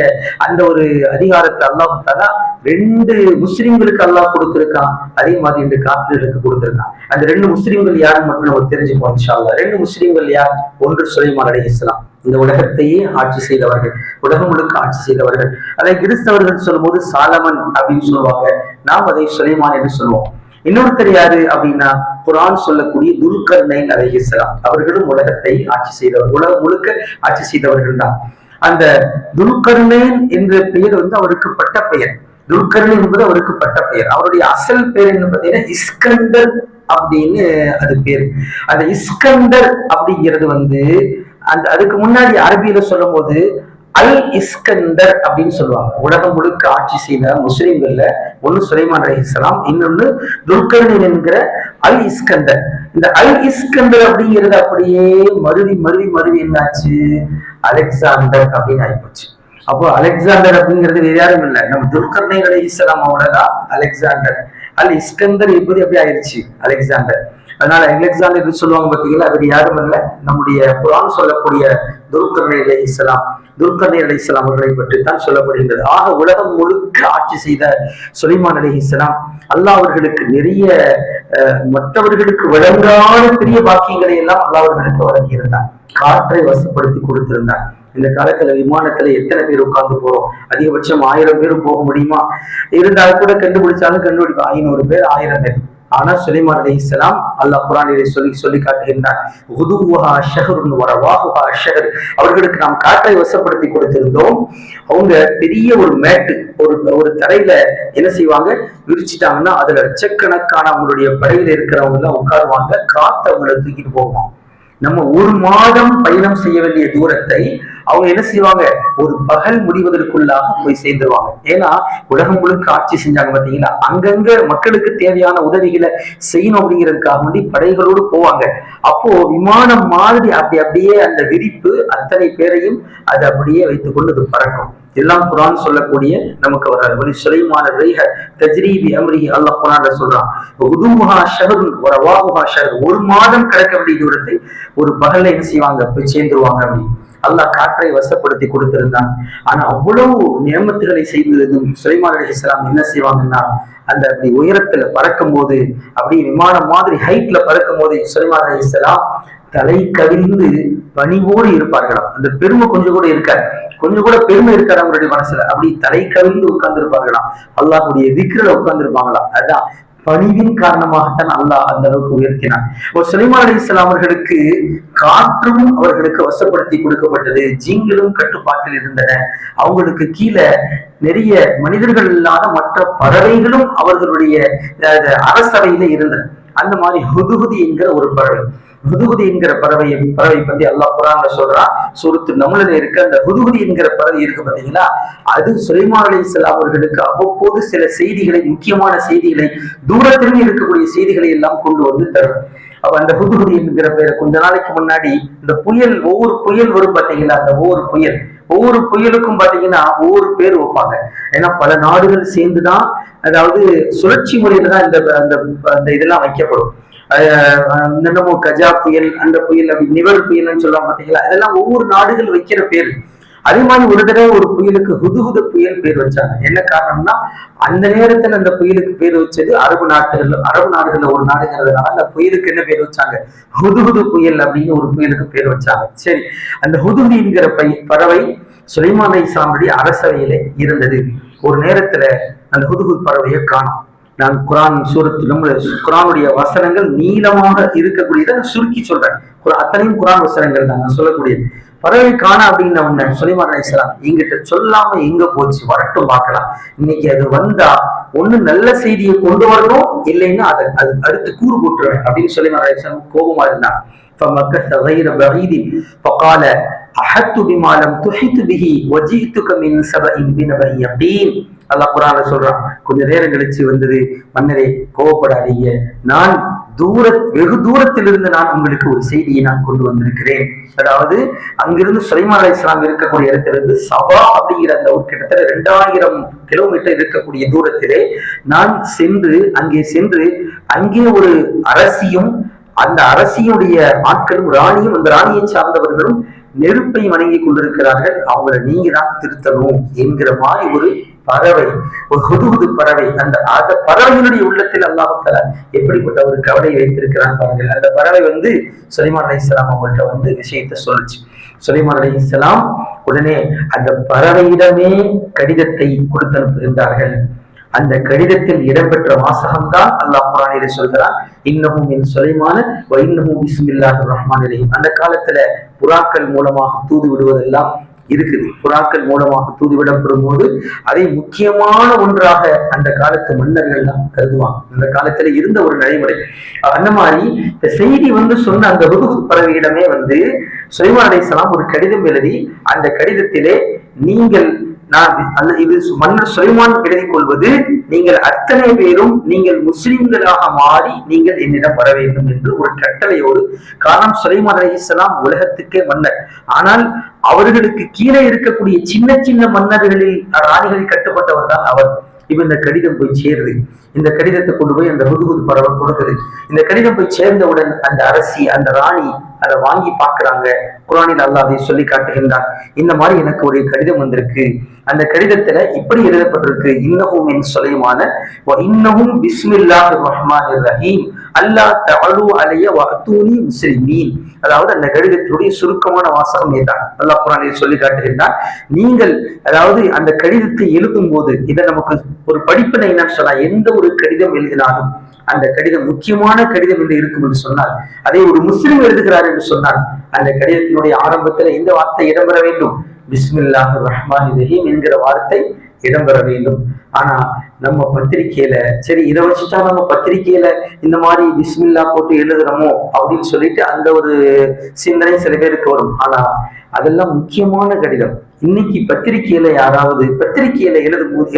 அந்த ஒரு அதிகாரத்தை அல்லாஹ் தஆலா 2 முஸ்லிம்களுக்கு அல்லாஹ் கொடுத்திருக்கான். அதே மாதிரி 2 காஃபிர்களுக்கு கொடுத்திருக்கான். அந்த 2 முஸ்லிம்கள் யாருன்னு மட்டும் நம்ம தெரிஞ்சுப்போம் இன்ஷா அல்லாஹ். 2 முஸ்லிம்கள் யார்? ஒன்று சுலைமான் அலைஹிஸ்ஸலாம், இந்த உலகத்தையே ஆட்சி செய்தவர்கள், உலகம் முழுக்க ஆட்சி செய்தவர்கள். அதை கிறிஸ்தவர்கள் சொல்லும் போது சாலமன் அப்படின்னு சொல்லுவாங்க, நாம் அதை சுலைமான் என்று சொல்லுவோம். இன்னொருத்தர் யாரு அப்படின்னா குர்ஆன் சொல்லக்கூடிய துல்கர்னைன் அலைஹிஸ்ஸலாம், அவர்களும் உலகத்தை ஆட்சி செய்தவர், உலகம் முழுக்க ஆட்சி செய்தவர்கள் தான். அந்த துல்கர்னைன் என்ற பெயர் அவருக்கு பட்ட பெயர். துல்கர்னைன் என்பது அவருக்கு பட்ட பெயர். அவருடைய அசல் பேர் என்ன பார்த்தீங்கன்னா இஸ்கந்தர் அப்படின்னு அது பேரு. அந்த இஸ்கந்தர் அப்படிங்கிறது அந்த அதுக்கு முன்னாடி அரபியில சொல்லும் போது அல் இஸ்கந்தர் அப்படின்னு சொல்லுவாங்க. உலகம் முழுக்க ஆட்சி செய்த முஸ்லிம்கள்ல ஒண்ணு சுலைமான் அலைஹிஸ்ஸலாம், இன்னொன்னு துல்கர்னைன் என்கிற அல் இஸ்கந்தர். இந்த அல் இஸ்கந்தர் அப்படிங்கிறது அப்படியே மருவி என்னாச்சு, அலெக்சாண்டர் அப்படின்னு ஆயிப்போச்சு. அப்போ அலெக்சாண்டர் அப்படிங்கிறது வேற யாரும் இல்லை, நம்ம துல்கர்னைன் அலைஹிஸ்ஸலாம் அவங்களதான் அலெக்சாண்டர். அல் இஸ்கந்தர் எப்படி அப்படி ஆயிடுச்சு அலெக்சாண்டர். அதனால அலெக்சாண்டர் சொல்லுவாங்க பார்த்தீங்களா, அவர் யாரும் இல்லை, நம்முடைய குர்ஆன் சொல்லக்கூடிய துல்கர்னைன் அலைஹிஸ்ஸலாம் அவர்களை பற்றி தான் சொல்லப்படுகின்றது. ஆக உலகம் முழுக்க ஆட்சி செய்த சுலைமான் அலைஹிஸ்ஸலாம் அல்லாஹ் அவர்களுக்கு நிறைய மற்றவர்களுக்கு வழங்காத பெரிய பாக்கியங்களை எல்லாம் அல்லாஹ் அவர்களுக்கு வழங்கியிருந்தான். காற்றை வசப்படுத்தி கொடுத்திருந்தான். இந்த காலத்துல விமானத்துல எத்தனை பேர் உட்கார்ந்து போறோம்? அதிகபட்சம் 1000 பேரும் போக முடியுமா? இருந்தாலும் கூட கண்டுபிடிச்சாலும் கண்டுபிடிப்போம் 500 பேர் 1000 பேர். ஆனா சுலைமான் அலைஹிஸ்ஸலாம் அல்லாஹ் குர்ஆனிலே சொல்லி காட்டுகின்றான், அவர்களுக்கு நாம் காற்றை வசப்படுத்தி கொடுத்திருந்தோம். அவங்க பெரிய ஒரு மேட்டு, ஒரு தரையில என்ன செய்வாங்க, விரிச்சிட்டாங்கன்னா அதுல லட்சக்கணக்கான அவங்களுடைய படையில இருக்கிறவங்க எல்லாம் உட்காருவாங்க. காத்து அவங்களை தூக்கிட்டு போவாங்க. நம்ம 1 மாதம் பயணம் செய்ய வேண்டிய தூரத்தை அவங்க என்ன செய்வாங்க, ஒரு பகல் முடிவதற்குள்ளாக போய் சேர்ந்துருவாங்க. ஏன்னா உலகம் முழுக்க ஆட்சி செஞ்சாங்க பாத்தீங்களா, அங்கங்க மக்களுக்கு தேவையான உதவிகளை செய்யணும் அப்படிங்கிறதுக்காக வேண்டி படைகளோடு போவாங்க. அப்போ விமானம் மாதிரி அப்படியே அந்த விரிப்பு அத்தனை பேரையும் அது அப்படியே வைத்துக் கொண்டு அது பறக்கும். எல்லாம் குர்ஆன் சொல்லக்கூடிய நமக்கு வராது. சுலைமான ரைஹ தஜ்ரீபி அம்ரி அல்லாஹ் குர்ஆன்ல சொல்றான், உதுஹா ஷஹருன் வ ரவாஹுஹா ஷஹர். 1 மாதம் கடக்க வேண்டிய தூரத்தை ஒரு பகல்ல என்ன செய்வாங்க, போய் சேர்ந்துருவாங்க. அப்படி அல்லாஹ் காற்றை வசப்படுத்தி கொடுத்திருந்தான். ஆனா அவ்வளவு நியமத்துகளை செய்திருந்தும் சுலைமான் அலைஹிஸ்ஸலாம் என்ன செய்வாங்கன்னா, அந்த அப்படி உயரத்துல பறக்கும் போது, அப்படி விமானம் மாதிரி ஹைட்ல பறக்கும் போது சுலைமான் அலைஹிஸ்ஸலாம் தலை கவிழ்ந்து பணிவோடு இருப்பார்களாம். அந்த பெருமை கொஞ்சம் கூட இருக்காது, கொஞ்சம் கூட பெருமை இருக்காது அவங்களுடைய மனசுல. அப்படி தலை கவிழ்ந்து உட்கார்ந்து இருப்பார்களாம், அல்லாஹ்வுடைய திக்ருல உட்கார்ந்து இருப்பாங்களாம். அதுதான் பணிவின் காரணமாகத்தான் அல்லாஹ் அந்த அளவுக்கு உயர்த்தினான். ஒரு சுலைமான் அலைஹிஸ்ஸலாம் அவர்களுக்கு காற்றும் அவர்களுக்கு வசப்படுத்தி கொடுக்கப்பட்டது, ஜிங்களும் கட்டுப்பாட்டில் இருந்தன. அவங்களுக்கு கீழே நிறைய மனிதர்கள் இல்லாத மற்ற பறவைகளும் அவர்களுடைய அரசவையில இருந்தன. அந்த மாதிரி ஹுதுஹுது என்கிற ஒரு பறவை, ஹுதுஹுது என்கிற பறவை பத்தி அல்லாஹ் குர்ஆன்ல சொல்றான். சூரத்து நம்ல இருக்க அந்த ஹுதுஹுது என்கிற பறவை இருக்கு பாத்தீங்களா, அது சுலைமான் அலைஹிஸ்ஸலாம் அவர்களுக்கு அவ்வப்போது சில செய்திகளை, முக்கியமான செய்திகளை, தூரத்திலும் இருக்கக்கூடிய செய்திகளை எல்லாம் கொண்டு வந்து தரும். அப்ப அந்த ஹுதுஹுது என்கிற பேரை கொஞ்ச நாளைக்கு முன்னாடி இந்த புயல், ஒவ்வொரு புயல் வரும் பாத்தீங்களா, அந்த ஒவ்வொரு புயலுக்கும் பாத்தீங்கன்னா ஒவ்வொரு பேர் வைப்பாங்க. ஏன்னா பல நாடுகள் சேர்ந்துதான், அதாவது சுழற்சி முறையில தான் இந்த இதெல்லாம் வைக்கப்படும். என்னமோ கஜா புயல், அந்த புயல், அப்படி நிவர் புயல்னு சொல்லுவாங்க பாத்தீங்களா, அதெல்லாம் ஒவ்வொரு நாடுகள் வைக்கிற பேரு. அதே மாதிரி ஒரு தடவை ஒரு புயலுக்கு ஹுதுஹுது புயல் பேர் வச்சாங்க. என்ன காரணம்னா, அந்த நேரத்துல அந்த புயலுக்கு பேர் வச்சது அரபு நாடுகள்ல ஒரு நாடுங்கிறதுனால அந்த புயலுக்கு என்ன பேர் வச்சாங்க, ஹுதுஹுது புயல் அப்படின்னு ஒரு புயலுக்கு பேர் வச்சாங்க. சரி, அந்த ஹுதுஹுது என்கிற பறவை சுலைமான் அலைஹிஸ்ஸலாமுடைய அரசவையில இருந்தது. ஒரு நேரத்துல அந்த ஹுதுஹுது பறவையை காணோம். நான் குர்ஆனுடைய வசனங்கள் நீளமாக இருக்கக்கூடியதை சுருக்கி சொல்றேன். அத்தனையும் குர்ஆன் வசனங்கள் தான் நான் சொல்லக்கூடியது. பறவை காண அப்படின்ன உடனே சுலைமான் அலைஹிஸ்ஸலாம் எங்கிட்ட சொல்லாம எங்க போச்சு, வரட்டும் பார்க்கலாம். இன்னைக்கு அது வந்தா ஒண்ணு நல்ல செய்தியை கொண்டு வரணும், இல்லைன்னா அது அடுத்து கூறு போட்டுருவேன் அப்படின்னு சுலைமான் அலைஹிஸ்ஸலாம் கோபமா இருந்தான். فمكث غير بعيد فقال أحطت بما لم تحط به وجئتك من سبأ بنبأ يقين. அல்லாஹ் குர்ஆன்ல சொல்றான், கொஞ்ச நேரம் கழிச்சு வந்தது, மன்னரே கோபப்படாதீங்க, நான் வெகு தூரத்திலிருந்து நான் உங்களுக்கு ஒரு செய்தியை நான் கொண்டு வந்திருக்கிறேன். அதாவது அங்கிருந்து சுலைமான் அலைஹிஸ்ஸலாம் இருக்கக்கூடிய இடத்திலிருந்து சபா அப்படிங்கிற அந்த ஒரு கிட்டத்தட்ட 2000 கிலோமீட்டர் இருக்கக்கூடிய தூரத்திலே நான் அங்கே ஒரு அரசியும், அந்த அரசியுடைய ஆட்களும், ராணியும், அந்த ராணியை சார்ந்தவர்களும் நெருப்பை வணங்கி கொண்டிருக்கிறார்கள், அவங்களை நீங்க தான் திருத்தணும் என்கிற மாதிரி ஒரு பறவை, ஒரு ஹுதுஹுது பறவை. அந்த பறவையினுடைய உள்ளத்தில் அல்லாஹ் தஆலா எப்படிப்பட்ட ஒரு கவலை வைத்திருக்கிறான் பாருங்கள். அந்த பறவை சுலைமான் அலைஹிஸ்ஸலாம் அவங்கள்ட்ட விஷயத்தை சொல்லுச்சு. சுலைமான் அலைஹிஸ்ஸலாம் உடனே அந்த பறவையிடமே கடிதத்தை கொடுத்து அனுப்புகின்றார்கள். அந்த கடிதத்தில் இடம்பெற்ற வாசகம்தான் அல்லாஹ் குர்ஆனிலே சொல்கிறான், இன்னஹு மின் சுலைமான வ இன்னஹு பிஸ்மில்லாஹிர் ரஹ்மானிர் ரஹீம். அந்த காலத்துல புறாக்கள் மூலமாக தூது விடுவதெல்லாம் இருக்குது. புறாக்கள் மூலமாக தூதுவிடப்படும் போது அதை முக்கியமான ஒன்றாக அந்த காலத்து மன்னர்கள் எல்லாம் கருதுவாங்க. அந்த காலத்துல இருந்த ஒரு நடைமுறை. அந்த மாதிரி இந்த செய்தி சொன்ன அந்த ஹுதுஹுது பறவையிடமே சுலைமான் அலைஹிஸ்ஸலாம் ஒரு கடிதம் எழுதி, அந்த கடிதத்திலே இது மன்னர் சுலைமான் எழுதிக் கொள்வது, நீங்கள் அத்தனை பேரும் நீங்கள் முஸ்லிம்களாக மாறி நீங்கள் என்னிடம் வர வேண்டும் என்று ஒரு கட்டளையோடு. காரணம், சுலைமான் அலைஹிஸ்ஸலாம் உலகத்துக்கே மன்னர். ஆனால் அவர்களுக்கு கீழே இருக்கக்கூடிய சின்ன சின்ன மன்னர்களில், ராணிகளில் கட்டுப்பட்டவர் தான் அவர். இப்ப இந்த கடிதம் போய் சேருது. இந்த கடிதத்தை கொண்டு போய் அந்த ஹுதுஹுது பறவை கொடுக்குது. இந்த கடிதம் போய் சேர்ந்தவுடன் அந்த அரசி, அந்த ராணி அதை வாங்கி பாக்குறாங்க. குர்ஆனில் அல்லாஹ் அதை சொல்லி காட்டுகின்றான், இந்த மாதிரி எனக்கு ஒரு கடிதம் வந்திருக்கு. அந்த கடிதத்துல இப்படி எழுதப்பட்டிருக்கு, இன்னஹு மின் சுலைமான வ இன்னஹு பிஸ்மில்லாஹிர் ரஹ்மானிர் ரஹீம் அல்லா தஅலு அலைய வஅதூனி முஸ்லிமீன். அதாவது அந்த கடிதத்தினுடைய சுருக்கமான வாசகம் இதுதான். அல்லாஹ் குர்ஆனில் சொல்லி காட்டுகின்றான், நீங்கள் அதாவது அந்த கடிதத்தை எழுதும் போது, இதை நமக்கு ஒரு படிப்பினை என்னன்னு சொன்னா, எந்த ஒரு கடிதம் எழுதினாலும் அந்த கடிதம் முக்கியமான கடிதம் என்று இருக்கும் என்று சொன்னால், அதை ஒரு முஸ்லிம் எழுதுகிறார் என்று சொன்னால், அந்த கடிதத்தினுடைய ஆரம்பத்தில் இந்த வார்த்தை இடம்பெற வேண்டும், பிஸ்மில்லாஹிர் ரஹ்மானிர் ரஹீம் என்கிற வார்த்தை இடம்பெற வேண்டும். ஆனா நம்ம பத்திரிகையில, சரி இதை வச்சுட்டா நம்ம பத்திரிகையில இந்த மாதிரி பிஸ்மில்லா போட்டு எழுதுறோமோ அப்படின்னு சொல்லிட்டு அந்த ஒரு சிந்தனை சில பேருக்கு வரும். ஆனா அதெல்லாம் முக்கியமான கடிதம். இன்னைக்கு பத்திரிகையில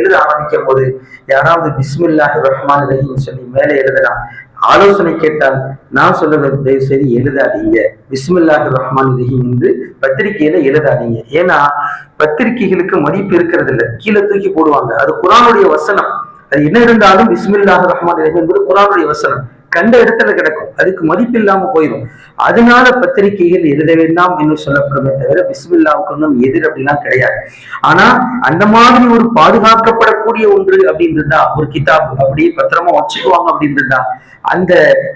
எழுத ஆரம்பிக்கும் போது யாராவது பிஸ்மில்லாஹிர் ரஹ்மானிர் ரஹீம் சொல்லி மேலே எழுதலாம், ஆலோசனை கேட்டால் நான் சொல்றது, தயவு செய்து எழுதாதீங்க, பிஸ்மில்லாஹிர் ரஹ்மானிர் ரஹீம் என்று பத்திரிகையில எழுதாதீங்க. ஏன்னா பத்திரிகைகளுக்கு மதிப்பு இருக்கிறது இல்லை, கீழே தூக்கி போடுவாங்க. அது குர்ஆனுடைய வசனம். அது என்ன இருந்தாலும் பிஸ்மில்லாஹிர் ரஹ்மானிர் ரஹீம் என்பது குர்ஆனுடைய வசனம், கண்ட இடத்துல கிடக்கும், அதுக்கு மதிப்பு இல்லாம போயிடும். அதனால பத்திரிகைகள் எழுத வேண்டாம் என்று சொல்லப்படுமே தவிர பிஸ்மில்லாவுக்கு ஒன்றும் எதிர் அப்படிலாம் கிடையாது. ஆனா அந்த மாதிரி ஒரு பாதுகாக்கப்படக்கூடிய ஒன்று அப்படின்னு இருந்தா, ஒரு கிதாப் அப்படியே பத்திரமா வச்சுக்குவாங்க அப்படின்னு இருந்தா, அந்த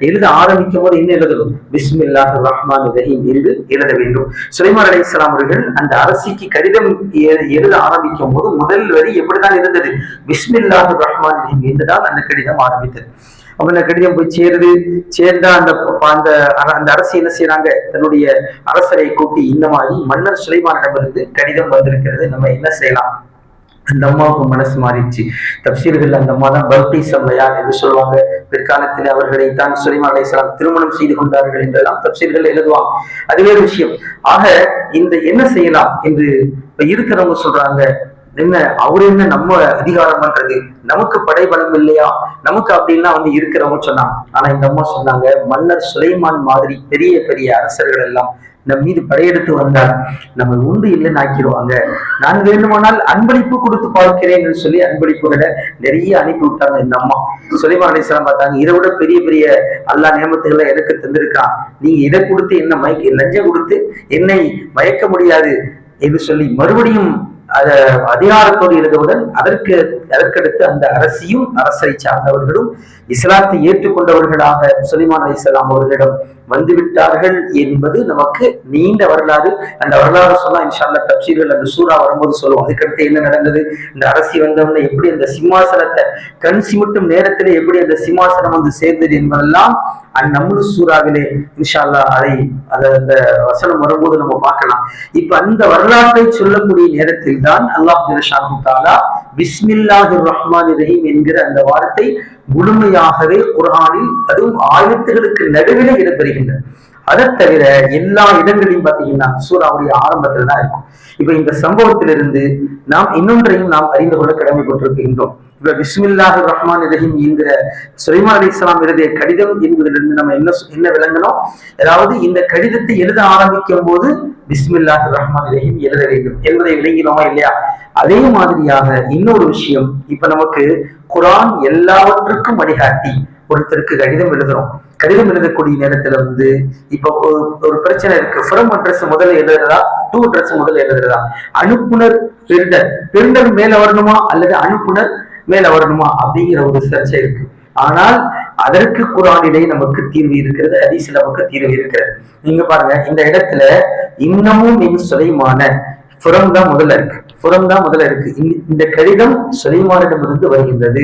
எழுத ஆரம்பிக்கும் போது என்ன எழுதணும்? பிஸ்மில்லாஹிர் ரஹ்மானிர் ரஹீம் என்று எழுத வேண்டும். சுலைமான் அலைஹிஸ்ஸலாம் அவர்கள் அந்த அரசிக்கு கடிதம் எழுத ஆரம்பிக்கும் போது முதல் வரி எப்படிதான் இருந்தது? பிஸ்மில்லாஹிர் ரஹ்மானிர் ரஹீம் என்றுதான் அந்த கடிதம் ஆரம்பித்தது. அப்ப அந்த கடிதம் போய் சேர்ந்தா அந்த அரசு என்ன செய்யறாங்க? தன்னுடைய அரசரை கூட்டி இந்த மாதிரி மன்னர் சுலைமானிடமிருந்து கடிதம் வந்திருக்கிறது, நம்ம என்ன செய்யலாம்? அந்த அம்மாவுக்கு மனசு மாறிடுச்சு. தப்சீர்கள் அந்த அம்மா தான் பல்கீஸ் அம்மையார் என்று சொல்லுவாங்க. பிற்காலத்தில் அவர்களை தான் சுலைமான் அலைஹிஸ்ஸலாம் திருமணம் செய்து கொண்டார்கள் என்றெல்லாம் தப்சீர்கள் எழுதுவாங்க. அதுவே விஷயம். ஆக இந்த என்ன செய்யலாம் என்று இருக்கிறவங்க சொல்றாங்க, என்ன அவரு என்ன நம்ம அதிகாரம் பண்றது, நமக்கு படைபலம் இல்லையா, நமக்கு அப்படின்னா இருக்கிறவங்க சொன்னாங்க. ஆனா இந்த அம்மா சொன்னாங்க, மன்னர் சுலைமான் மாதிரி பெரிய பெரிய அரசர்கள் எல்லாம் நம் மீது படையெடுத்து வந்தார், நம்ம உண்டு இல்லைன்னு ஆக்கிடுவாங்க. நான் வேண்டுமானால் அன்பளிப்பு கொடுத்து பார்க்கிறேன் சொல்லி அன்பளிப்புகளை நிறைய அனுப்பி விட்டாங்க இந்த அம்மா. சுலைமான் அலைஹிஸ்ஸலாம் பார்த்தாங்க, இதை விட பெரிய பெரிய அல்லாஹ் நியமத்துகளை எனக்கு தந்திருக்கான், நீங்க இதை கொடுத்து என்ன லஞ்சம் கொடுத்து என்னை மயக்க முடியாது என்று சொல்லி மறுபடியும் அதிகாரத்தோடு இருந்தவுடன் அதற்கடுத்து அந்த அரசியும் அரசை சார்ந்தவர்களும் இஸ்லாத்தை ஏற்றுக்கொண்டவர்களாக சுலைமான் அலைஹிஸ்ஸலாம் அவர்களிடம் வந்துவிட்டார்கள் என்பது நமக்கு நீண்ட வரலாறு. அந்த வரலாறு சொன்னா இன்ஷா அல்லாஹ் தப்சீர்கள் அந்த சூரா வரும்போது சொல்லுவோம். அதுக்கடுத்து என்ன நடந்தது, இந்த அரசி வந்தவங்க எப்படி அந்த சிம்மாசனத்தை கண் சிமிட்டும் நேரத்திலே எப்படி அந்த சிம்மாசனம் சேர்ந்தது என்பதெல்லாம் அந்நம்ரு சூறாவிலே இன்ஷா அல்லாஹ் அந்த வசனம் வரும்போது நம்ம பார்க்கலாம். இப்ப அந்த வரலாற்றை சொல்லக்கூடிய நேரத்தில் தான் அல்லாஹ் ஜல்லஷானஹு தஆலா பிஸ்மில்லாஹிர் ரஹ்மானிர் ரஹீம் என்கிற அந்த வார்த்தை முழுமையாகவே குர்ஆனில் அதுவும் ஆயத்துகளுக்கு நடுவில் இடம்பெறுகின்றது. அதை தவிர எல்லா இடங்களையும் பார்த்தீங்கன்னா சூறாவுடைய ஆரம்பத்துல தான் இருக்கும். இப்ப இந்த சம்பவத்திலிருந்து நாம் இன்னொன்றையும் நாம் அறிந்து கொள்ள கடமைப்பட்டிருக்கின்றோம். இப்ப பிஸ்மில்லாஹிர் ரஹ்மானிர் ரஹீம் என்கிற சுலைமான் அலைஹிஸ்ஸலாம் எழுதிய கடிதம் என்பதிலிருந்து நம்ம என்ன விளங்கணும்? அதாவது இந்த கடிதத்தை எழுத ஆரம்பிக்கும் போது பிஸ்மில்லாஹிர் ரஹ்மானிர் ரஹீம் எழுத வேண்டும் என்பதை விளங்கினோமா இல்லையா? அதே மாதிரியாக இன்னொரு விஷயம், இப்ப நமக்கு குர்ஆன் எல்லாவற்றுக்கும் வழிகாட்டி. ஒருத்தருக்கு கடிதம் எழுதுறோம், கடிதம் எழுதக்கூடிய நேரத்துல இப்ப ஒரு பிரச்சனை இருக்கு. ஃப்ரம் அட்ரஸ் முதல்ல எழுதுறதா, டு அட்ரஸ் முதல்ல எழுதுறதா, அனுப்புனர் பெருண்டர் மேல வரணுமா அல்லது அனுப்புனர் மேல வரணுமா அப்படிங்கிற ஒரு சர்ச்சை இருக்கு. ஆனால் அதற்கு குர்ஆனிலே நமக்கு தீர்வு இருக்கிறது, ஹதீஸ்ல நமக்கு தீர்வு இருக்கிறது. நீங்க பாருங்க, இந்த இடத்துல இன்னமும் மின் சுலைமான புறம் தான் முதல்ல இருக்கு. இந்த கடிதம் சுலைமானிடமிருந்து வருகின்றது.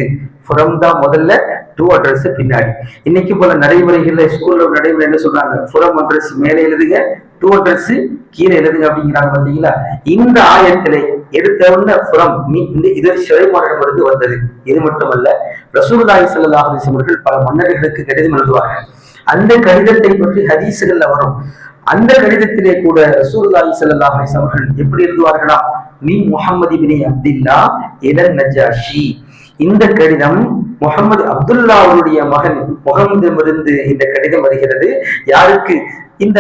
புறம் தான் முதல்ல, டூ அட்ரஸ் பின்னாடி. இன்னைக்கு போல நடைமுறைகள்ல ஸ்கூல்ல நடைமுறை என்ன சொல்றாங்க? புறம் அட்ரஸ் மேலே எழுதுங்க, டூ அட்ரஸ் கீழே எழுதுங்க அப்படிங்கிறாங்க. பாத்தீங்களா? இந்த ஆயத்திலே எடுத்த உடனே புறம் இது சுலைமானிடமிருந்து வந்தது. இது மட்டுமல்ல, ரசூலுல்லாஹி ஸல்லல்லாஹு அலைஹி வஸல்லம் அவர்கள் பல மன்னர்களுக்கு கடிதம் எழுதுவார்கள். அந்த கடிதத்தை பற்றி ஹதீஸ்கள்ல வரும். அந்த கடிதத்திலே கூட ரசூலுல்லாஹி ஸல்லல்லாஹு அலைஹி வஸல்லம் அவர்கள் எப்படி எழுதுவார்களா? மின் முஹம்மது இப்னு அப்துல்லா இலன் நஜாஷி. இந்த கடிதம் முகமது அப்துல்லாவுடைய மகன் முகமதிடமிருந்து இந்த கடிதம் வருகிறது. யாருக்கு? இந்த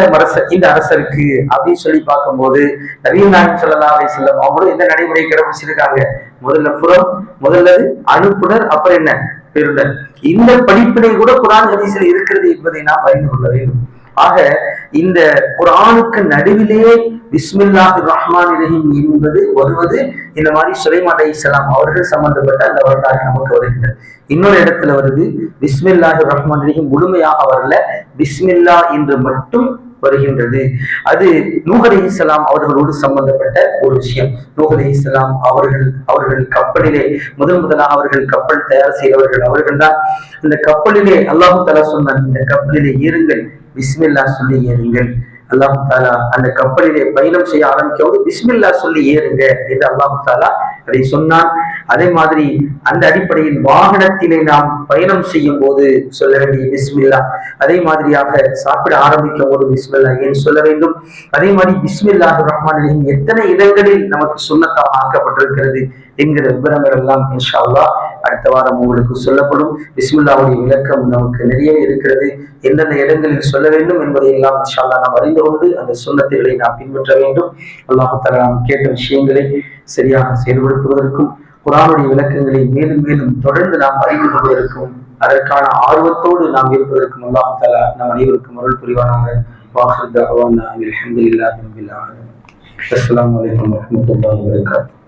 அரசருக்கு அப்படின்னு சொல்லி பார்க்கும்போது நபிகள் நாயகம் ஸல்லல்லாஹு அலைஹி வஸல்லம் அவங்களும் என்ன நடைமுறை கடைபிடிச்சிருக்காங்க? முதல்ல புறம், முதல்ல அனுப்புனர், அப்புறம் என்ன பெறுநர். இந்த படிப்பினை கூட குர்ஆன் ஹதீஸில் இருக்கிறது என்பதை நாம் அறிந்து கொள்ள வேண்டும். ஆக இந்த குர்ஆனுக்கு நடுவிலே பிஸ்மில்லாஹிர் ரஹ்மானிர் ரஹீம் என்பது வருவது இந்த மாதிரி சுலைமான் அலைஹிஸ்ஸலாம் அவர்கள் சம்பந்தப்பட்ட அந்த வரலாறு நமக்கு வருகிறது. இன்னொரு இடத்துல வருது பிஸ்மில்லாஹிர் ரஹ்மானிர் ரஹீம் முழுமையாக வரல, பிஸ்மில்லா என்று மட்டும் வருகின்றது. அது நூஹ் அலைஹிஸ்ஸலாம் அவர்களோடு சம்பந்தப்பட்ட ஒரு விஷயம். நூஹ் அலைஹிஸ்ஸலாம் அவர்கள் கப்பலிலே முதலாக அவர்கள் கப்பல் தயார் செய்தவர்கள் அவர்கள் தான். இந்த கப்பலிலே அல்லாஹ் தஆலா சொன்னான், இந்த கப்பலிலே ஏறுங்கள், பிஸ்மில்லா சொல்லி ஏறுங்கள். அல்லாஹ் தஆலா அந்த கப்பலிலே பயணம் செய்ய ஆரம்பிக்கும் போது பிஸ்மில்லா சொல்லி ஏறுங்க என்று அல்லாஹ் தஆலா அதை சொன்னான். அதே மாதிரி அந்த அடிப்படையில் வாகனத்திலே நாம் பயணம் செய்யும் போது சொல்ல வேண்டிய பிஸ்மில்லா, அதே மாதிரியாக சாப்பிட ஆரம்பிக்கும் போது பிஸ்மில்லா ஏன் சொல்ல வேண்டும்? அதே மாதிரி பிஸ்மில்லாஹிர் ரஹ்மானிர் ரஹீம் எத்தனை இடங்களில் நமக்கு சுன்னத்தாக ஆக்கப்பட்டிருக்கிறது என்கிற விவரங்கள் எல்லாம் இன்ஷா அல்லாஹ் அடுத்த வாரம் உங்களுக்கு சொல்லப்படும். பிஸ்மில்லாவுடைய விளக்கம் நமக்கு நிறையவே இருக்கிறது. எந்தெந்த இடங்களில் சொல்ல வேண்டும் என்பதை எல்லாம் இன்ஷா அல்லாஹ் நாம் அறிந்து கொண்டு அந்த சுன்னத்துகளை நாம் பின்பற்ற வேண்டும். அல்லாஹ் தஆலா நாம் கேட்ட விஷயங்களை சரியாக செயல்படுத்துவதற்கும் குர்ஆனுடைய விளக்கங்களை மேலும் மேலும் தொடர்ந்து நாம் அறிந்து கொள்வதற்கும் அதற்கான ஆர்வத்தோடு நாம் இருப்பதற்கும் அல்லாஹ் தஆலா நம் அனைவருக்கும் அருள் புரிவானாக. வாஹிர் தஅவானா அல்ஹம்துலில்லாஹி ரப்பில் ஆலமீன். அஸ்ஸலாமு அலைக்கும் வரஹ்மத்துல்லாஹி வபரகாத்துஹு.